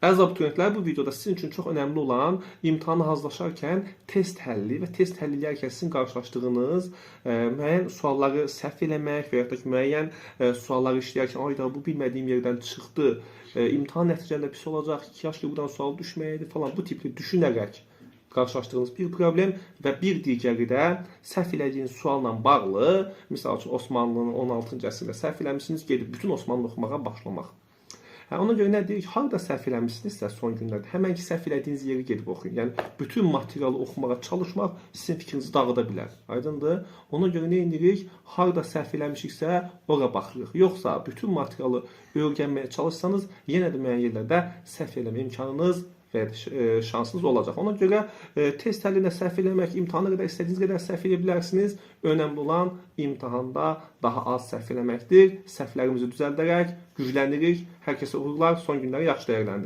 Əziz abituriyentlər, bu videoda sizin üçün çox önəmli olan imtahana hazırlaşarkən test həlli və test həlli eləyərkən sizin qarşılaşdığınız müəyyən sualları səhv eləmək və ya da ki, müəyyən sualları işləyərkən ayda bu bilmədiyim yerdən çıxdı, imtahan nəticəndə pis olacaq, 2 yaşlı buradan sual düşməyədi falan bu tipli düşünərək qarşılaşdığınız bir problem və bir digəri də səhv elədiyiniz sualla bağlı, misal üçün Osmanlının 16-cı əsrində səhv eləmişsiniz, gedib bütün Osmanlı oxumağa başlamaq. Ona görə nə deyirik? Harda səhv eləmişsinizsə son günlərdə, həmən ki səhv elədiyiniz yeri gedib oxuyun. Yəni bütün materialı oxumağa çalışmaq sizin fikrinizi dağıda bilər. Aydındır? Ona görə nə edirik? Harda səhv eləmişiksə ora baxırıq. Yoxsa bütün materialı öyrənməyə çalışsanız, yenə də müəyyən yerlərdə səhv eləmə imkanınız və şansınız olacaq. Ona görə test həllində səhv eləmək, imtahana qədər istədiyiniz qədər səhv edə bilərsiniz. Önəmli olan imtahanda daha az səhv eləməkdir. Səhvlərimizi düzəldərək güclənirik. Hər kəsə uğurlar, son günləri yaxşı dəyərləndirin.